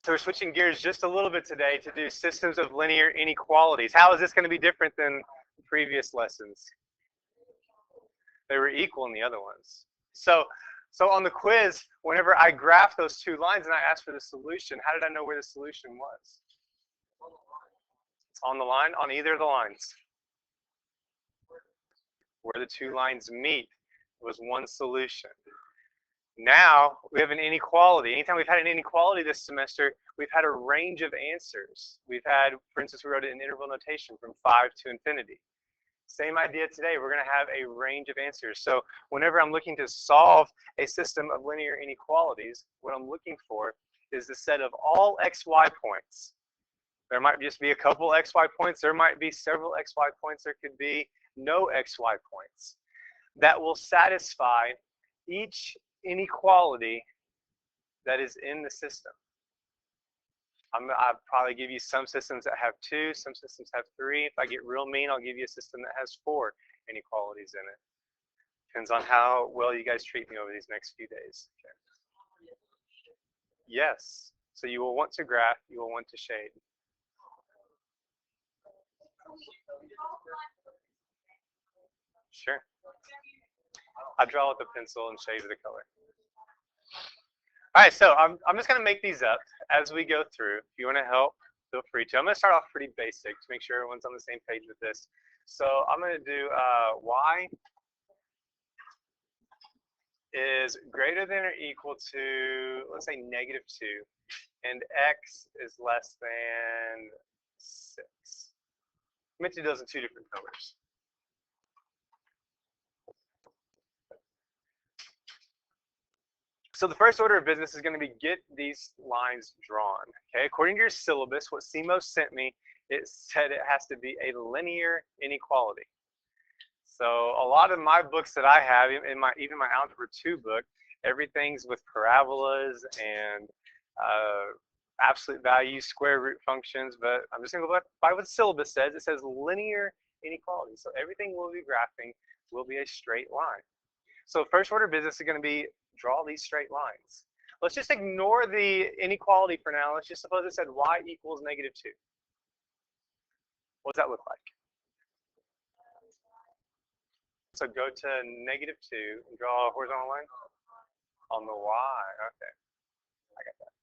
So we're switching gears just a little bit today to do systems of linear inequalities. How is this going to be different than previous lessons? They were equal in the other ones. So on the quiz, whenever I graphed those two lines and I asked for the solution, how did I know where the solution was? It's on the line, on either of the lines. Where the two lines meet was one solution. Now we have an inequality. Anytime we've had an inequality this semester, we've had a range of answers. We've had, for instance, we wrote it in interval notation from 5 to infinity. Same idea today. We're going to have a range of answers. So whenever I'm looking to solve a system of linear inequalities, what I'm looking for is the set of all xy points. There might just be a couple xy points. There might be several xy points. There could be no xy points that will satisfy each inequality that is in the system. I'll probably give you some systems that have 2, some systems have 3. If I get real mean, I'll give you a system that has 4 inequalities in it. Depends on how well you guys treat me over these next few days. Okay. Yes. So you will want to graph, you will want to shade. Sure. I draw with a pencil and shade with a color. All right, so I'm just going to make these up as we go through. If you want to help, feel free to. I'm going to start off pretty basic to make sure everyone's on the same page with this. So I'm going to do y is greater than or equal to, let's say, -2, and x is less than 6. I meant to do those in 2 different colors. So the first order of business is going to be get these lines drawn. Okay, according to your syllabus, what CMO sent me, it said it has to be a linear inequality. So a lot of my books that I have, in even my Algebra 2 book, everything's with parabolas and absolute values, square root functions. But I'm just going to go by what the syllabus says. It says linear inequality. So everything we'll be graphing will be a straight line. So first order of business is going to be draw these straight lines. Let's just ignore the inequality for now. Let's just suppose it said y equals -2. What does that look like? So go to -2 and draw a horizontal line on the y. Okay, I got that.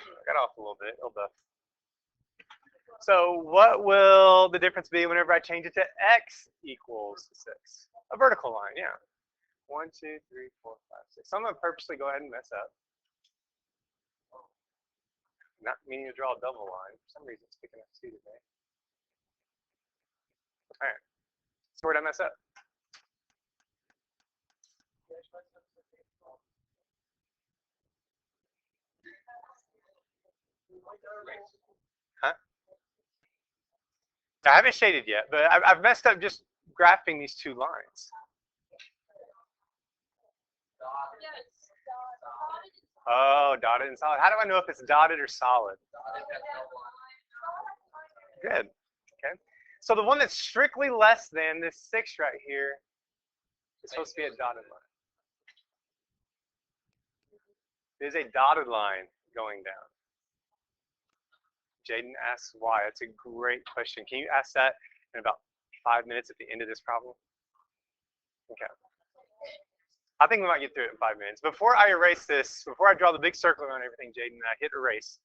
I got off a little bit. So what will the difference be whenever I change it to x equals 6? A vertical line, yeah. 1, 2, 3, 4, 5, 6. So I'm going to purposely go ahead and mess up. Not meaning to draw a double line. For some reason it's picking up 2 today. All right. So where did I mess up? Huh? I haven't shaded yet, but I've messed up just graphing these 2 lines. Oh, dotted and solid. How do I know if it's dotted or solid? Good. Okay. So the one that's strictly less than this 6 right here is supposed to be a dotted line. There's a dotted line going down. Jaden asks why. That's a great question. Can you ask that in about 5 minutes at the end of this problem? Okay. I think we might get through it in 5 minutes. Before I erase this, before I draw the big circle around everything, Jaden, I hit erase.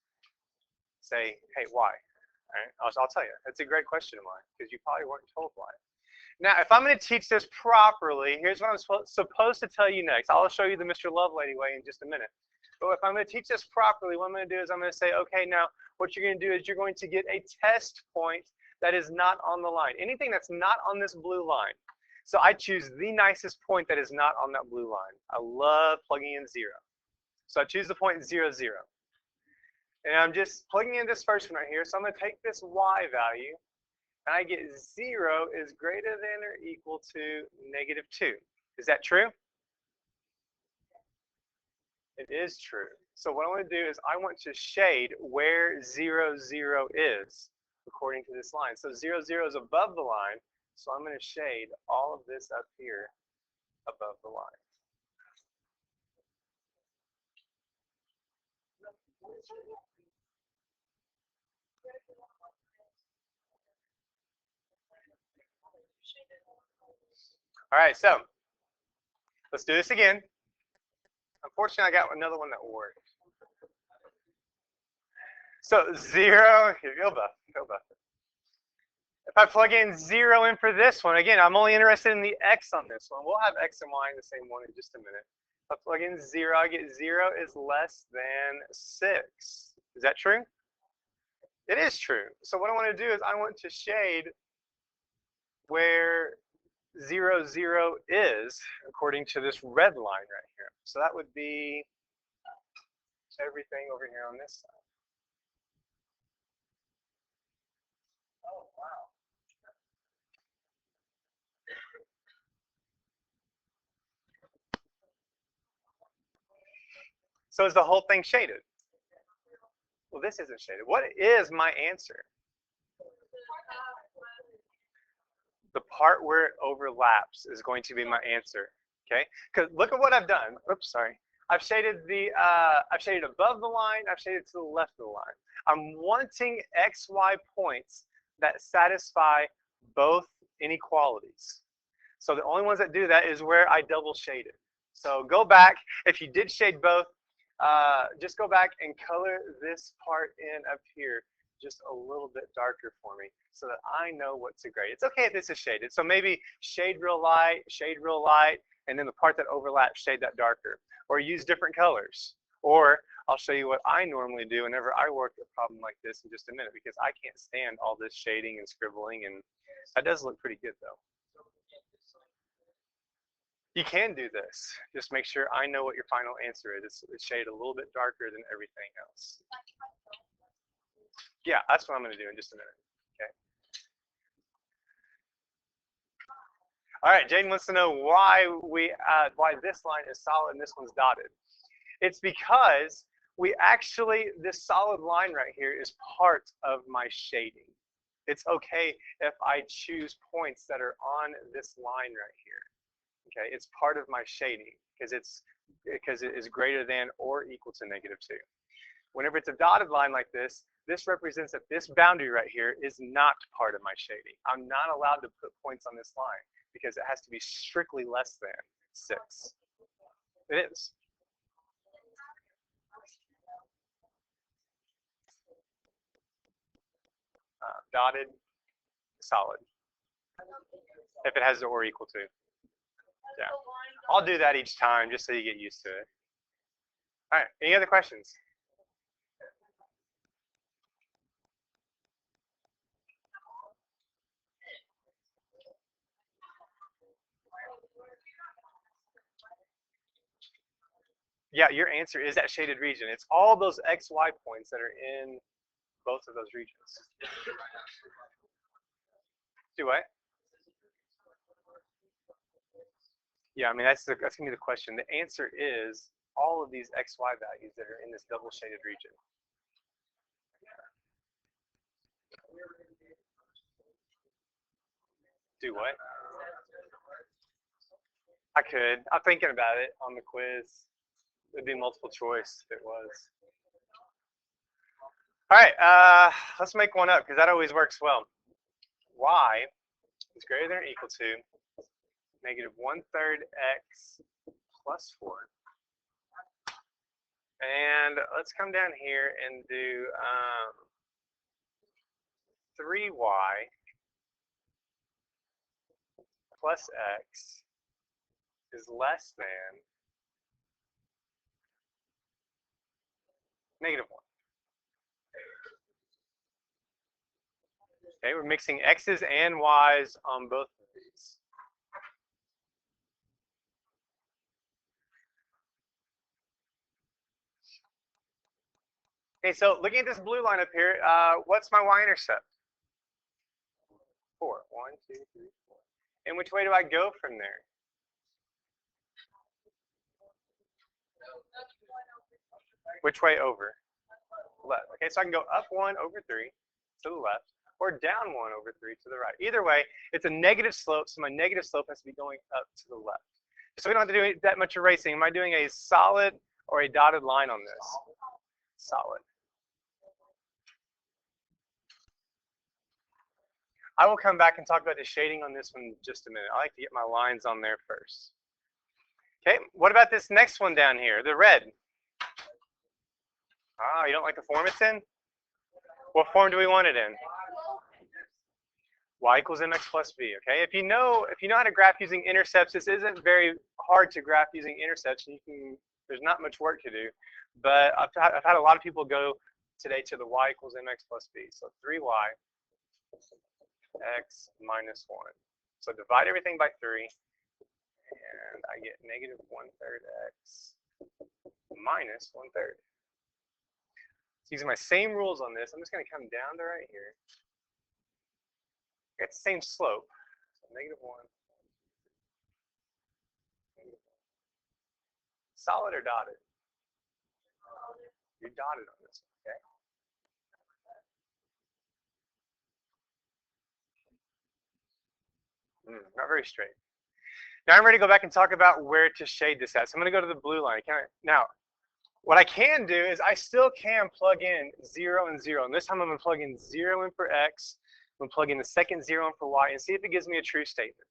Say, hey, why? All right, I'll tell you. That's a great question of mine because you probably weren't told why. Now, if I'm going to teach this properly, here's what I'm supposed to tell you next. I'll show you the Mr. Lovelady way in just a minute. But if I'm going to teach this properly, what I'm going to do is I'm going to say, okay, now what you're going to do is you're going to get a test point that is not on the line. Anything that's not on this blue line. So I choose the nicest point that is not on that blue line. I love plugging in 0. So I choose the point 0, 0. And I'm just plugging in this first one right here. So I'm going to take this y value, and I get 0 is greater than or equal to -2. Is that true? It is true. So what I want to do is I want to shade where 0, 0 is according to this line. So 0, 0 is above the line. So I'm going to shade all of this up here above the line. All right, so let's do this again. Unfortunately, I got another one that worked. So 0, Ilba. If I plug in 0 in for this one, again, I'm only interested in the x on this one. We'll have x and y in the same one in just a minute. If I plug in 0, I get 0 is less than 6. Is that true? It is true. So what I want to do is I want to shade where 0, 0 is according to this red line right here. So that would be everything over here on this side. Oh, wow. So is the whole thing shaded? Well, this isn't shaded. What is my answer? The part where it overlaps is going to be my answer. Okay? Because look at what I've done. Oops, sorry. I've shaded above the line. I've shaded to the left of the line. I'm wanting x, y points that satisfy both inequalities. So the only ones that do that is where I double shaded. So go back. If you did shade both, just go back and color this part in up here just a little bit darker for me so that I know what to grade. It's okay if this is shaded. So maybe shade real light, and then the part that overlaps, shade that darker. Or use different colors. Or I'll show you what I normally do whenever I work a problem like this in just a minute, because I can't stand all this shading and scribbling, and that does look pretty good though. You can do this. Just make sure I know what your final answer is. It's shaded a little bit darker than everything else. Yeah, that's what I'm going to do in just a minute. Okay. All right, Jaden wants to know why this line is solid and this one's dotted. It's because this solid line right here is part of my shading. It's okay if I choose points that are on this line right here. Okay, it's part of my shading because it is greater than or equal to -2. Whenever it's a dotted line like this represents that this boundary right here is not part of my shading. I'm not allowed to put points on this line because it has to be strictly less than 6. It is. Dotted, solid. If it has the or equal to. Yeah. I'll do that each time just so you get used to it. All right, any other questions? Yeah, your answer is that shaded region. It's all those x, y points that are in both of those regions. Do what? Yeah, I mean, that's going to be the question. The answer is all of these x, y values that are in this double shaded region. Do what? I could. I'm thinking about it on the quiz. It'd be multiple choice if it was. All right, let's make one up because that always works well. Y is greater than or equal to -1/3 x plus 4. And let's come down here and do 3y plus x is less than -1. Okay, we're mixing x's and y's on both of these. Okay, so looking at this blue line up here, what's my y-intercept? 4. 1, 2, 3, 4. And which way do I go from there? Which way over? Left. Okay, so I can go up 1 over 3 to the left, or down 1 over 3 to the right. Either way, it's a negative slope, so my negative slope has to be going up to the left. So we don't have to do that much erasing. Am I doing a solid or a dotted line on this? solid. I will come back and talk about the shading on this one in just a minute. I like to get my lines on there first. Okay, what about this next one down here, the red? Ah, you don't like the form it's in? What form do we want it in? Y equals mx plus b, okay? If you know how to graph using intercepts, this isn't very hard to graph using intercepts. There's not much work to do, but I've had a lot of people go today to the y equals mx plus b. So 3y x minus 1. So divide everything by 3, and I get negative 1/3 x minus 1/3. So using my same rules on this, I'm just going to come down to right here. It's the same slope. So negative 1. Solid or dotted? You're dotted on this one, okay? Not very straight. Now I'm ready to go back and talk about where to shade this at. So I'm going to go to the blue line. Now, what I can do is I still can plug in 0 and 0. And this time I'm going to plug in 0 in for x. I'm going to plug in the second 0 in for y and see if it gives me a true statement.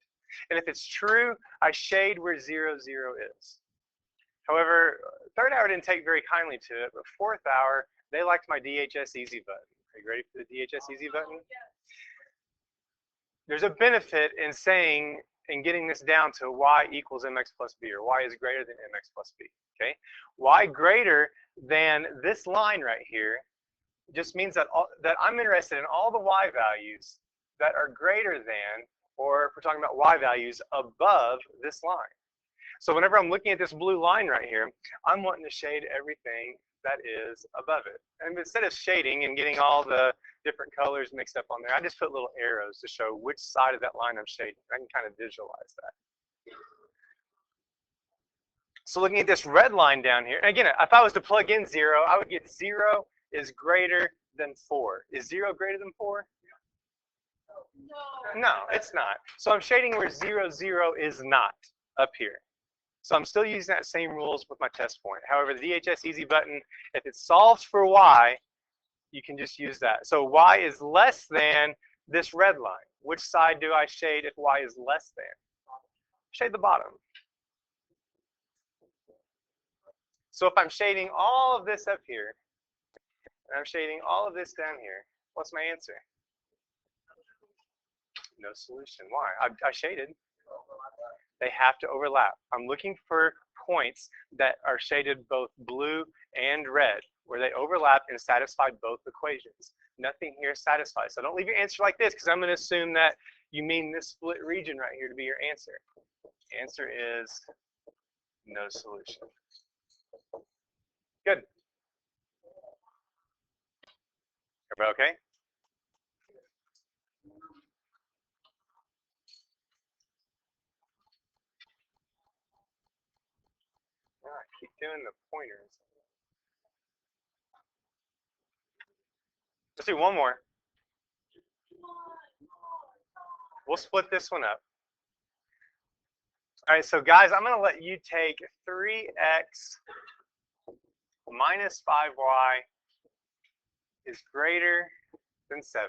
And if it's true, I shade where 0, 0 is. However, third hour didn't take very kindly to it, but fourth hour, they liked my DHS easy button. Are you ready for the DHS easy button? There's a benefit in saying and getting this down to y equals mx plus b, or y is greater than mx plus b, okay? Y greater than this line right here just means that I'm interested in all the y values that are greater than, or if we're talking about y values above this line. So whenever I'm looking at this blue line right here, I'm wanting to shade everything that is above it. And instead of shading and getting all the different colors mixed up on there, I just put little arrows to show which side of that line I'm shading. I can kind of visualize that. So looking at this red line down here, and again, if I was to plug in 0, I would get 0 is greater than 4. Is 0 greater than 4? No, it's not. So I'm shading where 0, 0 is not up here. So I'm still using that same rules with my test point. However, the DHS easy button, if it solves for y, you can just use that. So y is less than this red line. Which side do I shade if y is less than? Shade the bottom. So if I'm shading all of this up here, and I'm shading all of this down here, what's my answer? No solution. Why? I shaded. They have to overlap. I'm looking for points that are shaded both blue and red, where they overlap and satisfy both equations. Nothing here satisfies. So don't leave your answer like this, because I'm going to assume that you mean this split region right here to be your answer. Answer is no solution. Good. Everybody okay? Keep doing the pointers. Let's do one more. We'll split this one up. All right, so guys, I'm going to let you take 3x minus 5y is greater than 7.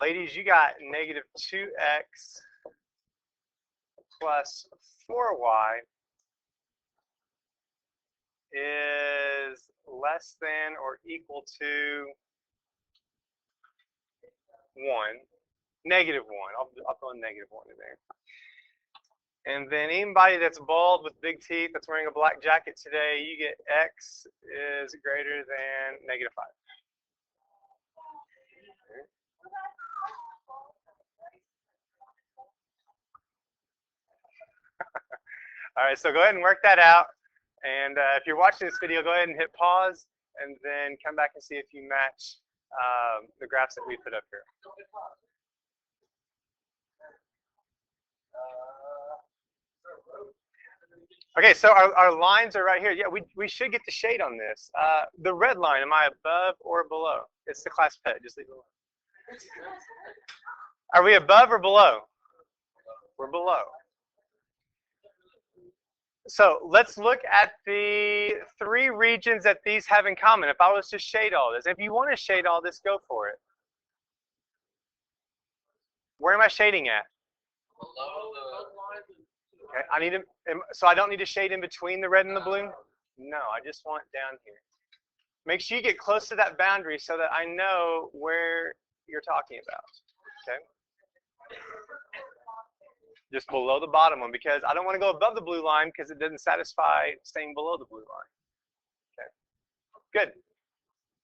Ladies, you got negative 2x plus 4y is less than or equal to 1. Negative 1. I'll throw a negative 1 in there. And then anybody that's bald with big teeth that's wearing a black jacket today, you get x is greater than negative 5. All right, so go ahead and work that out. And if you're watching this video, go ahead and hit pause and then come back and see if you match the graphs that we put up here. Okay, so our lines are right here. Yeah, we should get the shade on this. The red line, am I above or below? It's the class pet, just leave it alone. Are we above or below? We're below. So let's look at the 3 regions that these have in common. If I was to shade all this, if you want to shade all this, go for it. Where am I shading at? Okay, I need to, so I don't need to shade in between the red and the blue? No, I just want down here. Make sure you get close to that boundary so that I know where you're talking about. Okay. Just below the bottom one, because I don't want to go above the blue line because it doesn't satisfy staying below the blue line. Okay. Good.